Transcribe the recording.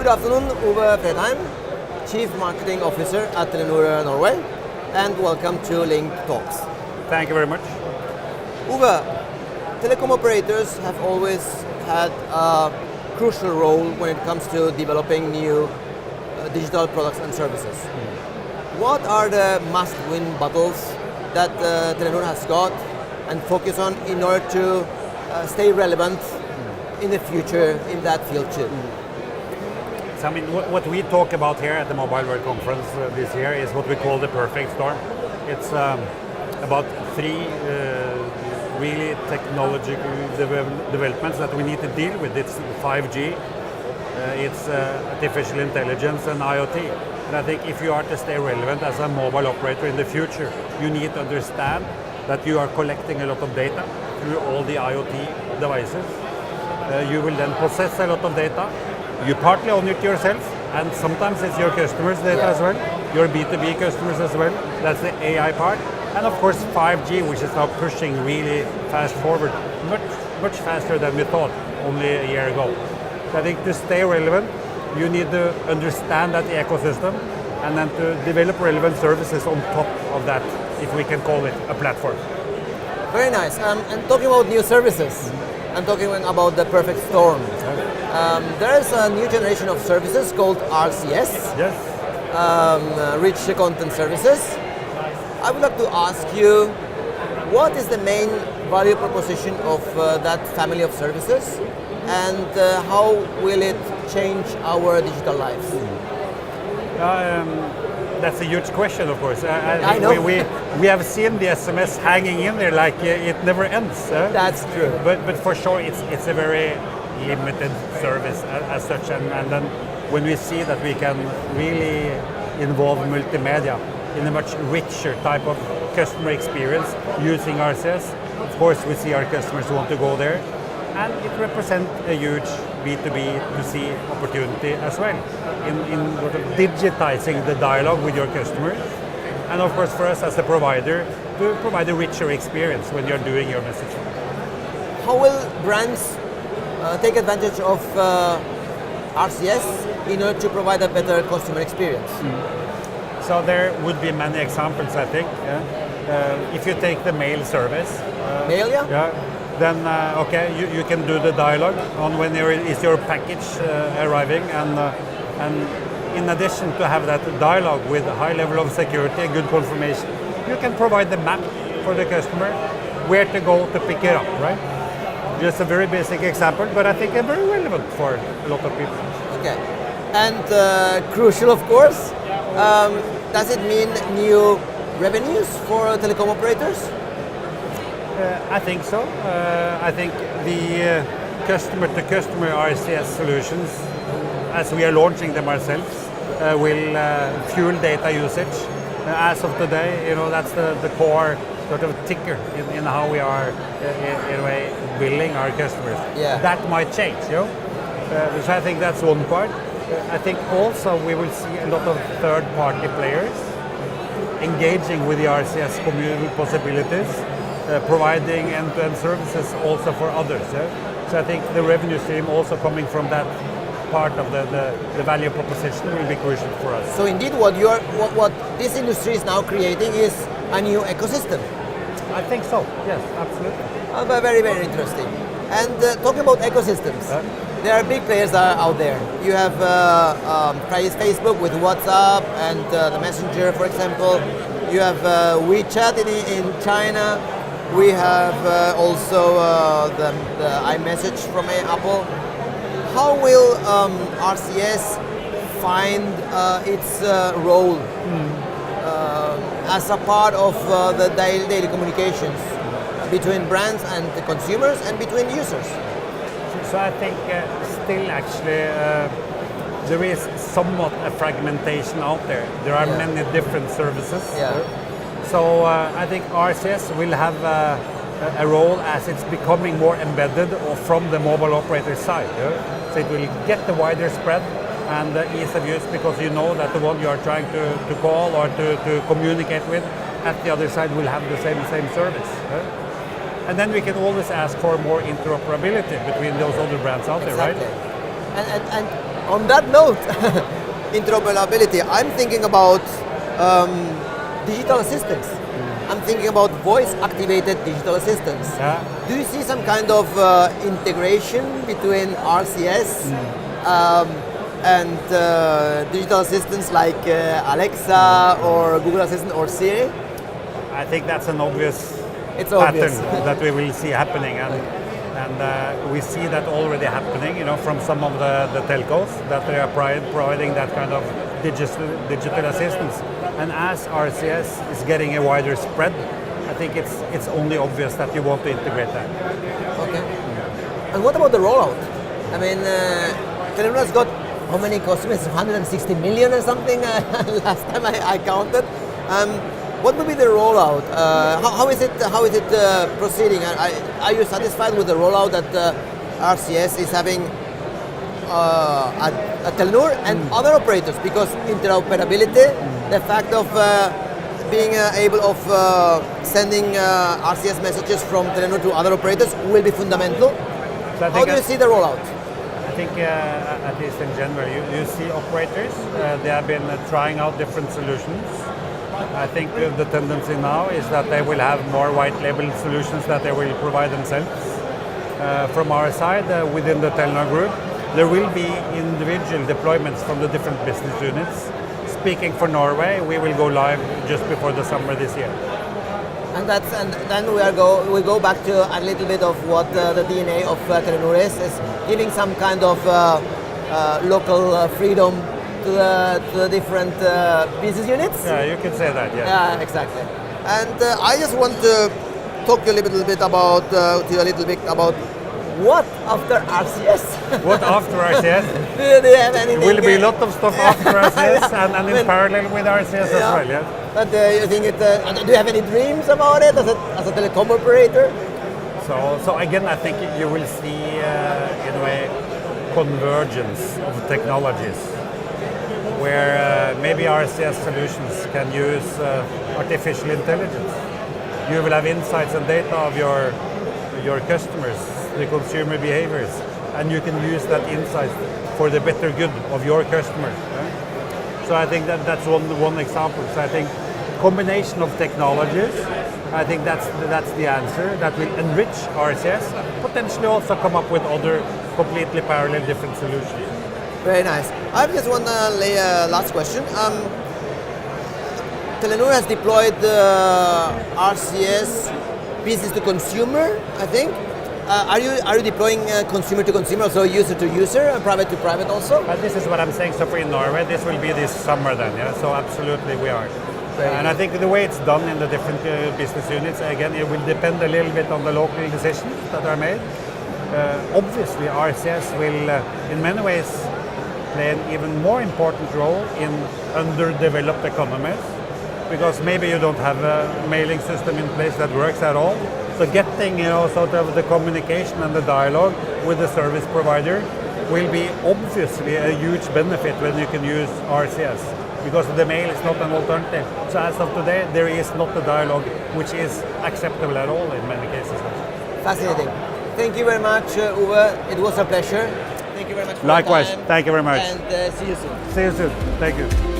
Good afternoon, Ove Fredheim, Chief Marketing Officer at Telenor Norway, and welcome to Link Talks. Thank you very much. Ove, telecom operators have always had a crucial role when it comes to developing new digital products and services. What are the must-win battles that Telenor has got and focus on in order to stay relevant in the future in that field too? So, I mean, what we talk about here at the Mobile World Conference this year is what we call the perfect storm. It's about three really technological developments that we need to deal with. It's 5G, it's artificial intelligence and IoT. And I think if you are to stay relevant as a mobile operator in the future, you need to understand that you are collecting a lot of data through all the IoT devices. You will then process a lot of data. You partly own it yourself, and sometimes it's your customers' data as well, your B2B customers as well. That's the AI part. And of course 5G, which is now pushing really fast forward, much faster than we thought only a year ago. So I think to stay relevant, you need to understand that ecosystem and then to develop relevant services on top of that, if we can call it a platform. Very nice. And talking about new services, I'm talking about the perfect storm. There is a new generation of services called RCS, rich content services. I would like to ask you, what is the main value proposition of that family of services, and how will it change our digital lives? That's a huge question, of course. I know. We have seen the SMS hanging in there like it never ends. That's true. But for sure, it's a very limited service as such. And then when we see that we can really involve multimedia in a much richer type of customer experience using RCS, of course we see our customers want to go there. And it represents a huge B2B2C opportunity as well in sort of digitizing the dialogue with your customers. And of course for us as a provider to provide a richer experience when you're doing your messaging. How will brands take advantage of RCS in order to provide a better customer experience? So there would be many examples, I think. If you take the mail service. Mail, then okay, you can do the dialogue on when is your package arriving, and in addition to have that dialogue with a high level of security and good confirmation, you can provide the map for the customer where to go to pick it up, right? Just a very basic example, but I think very relevant for a lot of people. Okay, and crucial, of course. Does it mean new revenues for telecom operators? I think so. I think the customer-to-customer RCS solutions, as we are launching them ourselves, will fuel data usage. As of today, you know, that's the core sort of ticker in how we are, in a way, billing our customers. Yeah. That might change, you know. So I think that's one part. I think also we will see a lot of third-party players engaging with the RCS communal possibilities, providing end-to-end services also for others. So I think the revenue stream also coming from that part of the value proposition will be crucial for us. So indeed what this industry is now creating is a new ecosystem. I think so, yes, absolutely. Very, very interesting. And talking about ecosystems, there are big players out there. You have Facebook with WhatsApp and the Messenger, for example. You have WeChat in China. We have also the iMessage from Apple. How will RCS find its role as a part of the daily communications between brands and the consumers and between users? So I think still actually there is somewhat a fragmentation out there. There are many different services. So I think RCS will have a role as it's becoming more embedded from the mobile operator side. So it will get the wider spread and the ease of use, because you know that the one you are trying to call or to communicate with at the other side will have the same service. And then we can always ask for more interoperability between those other brands out there, right? And On that note, interoperability, I'm thinking about digital assistants. I'm thinking about voice-activated digital assistants. Yeah. Do you see some kind of integration between RCS and digital assistants like Alexa or Google Assistant or Siri? I think that's an obvious It's pattern obvious. that we will see happening, and we see that already happening. From some of the telcos that they are providing that kind of digital assistance. And as RCS is getting a wider spread, I think it's only obvious that you want to integrate that. Okay. And what about the rollout? I mean, Telenor has got how many customers? 160 million or something last time I counted. What will be the rollout? How is it proceeding? Are you satisfied with the rollout that RCS is having at Telenor and other operators? Because interoperability, the fact of being able of sending RCS messages from Telenor to other operators will be fundamental. So How do you see the rollout? I think, at least in general, you see operators, they have been trying out different solutions. I think the tendency now is that they will have more white label solutions that they will provide themselves. From our side, within the Telenor group, there will be individual deployments from the different business units. Speaking for Norway, we will go live just before the summer this year. And then we go back to a little bit of what the DNA of Telenor is giving some kind of local freedom to the different business units. Yeah, you can say that. Yeah. Yeah, exactly. And I just want to talk to you a little bit about what after RCS. What after RCS? Do you have anything? There will be a lot of stuff after RCS and in parallel with RCS as well. Yeah. But you think do you have any dreams about it as a telecom operator? So again, I think you will see in a way convergence of technologies, where maybe RCS solutions can use artificial intelligence. You will have insights and data of your customers, the consumer behaviors, and you can use that insight for the better good of your customers. So I think that's one example. So I think combination of technologies, I think that's the answer that will enrich RCS, potentially also come up with other completely parallel different solutions. Very nice. I just want to lay a last question. Telenor has deployed RCS business to consumer, I think. Are you deploying consumer to consumer, also user to user, and private to private also? This is what I'm saying. So for in Norway, this will be this summer then. Yeah. So absolutely we are. And I think the way it's done in the different business units, again, it will depend a little bit on the local decisions that are made. Obviously, RCS will, in many ways, play an even more important role in underdeveloped economies, because maybe you don't have a mailing system in place that works at all. So getting, sort of the communication and the dialogue with the service provider will be obviously a huge benefit when you can use RCS, because the mail is not an alternative. So as of today, there is not a dialogue which is acceptable at all in many cases. Fascinating. Thank you very much, Uwe. It was a pleasure. Thank you very much for Likewise. your time. Thank you very much. And see you soon. See you soon. Thank you.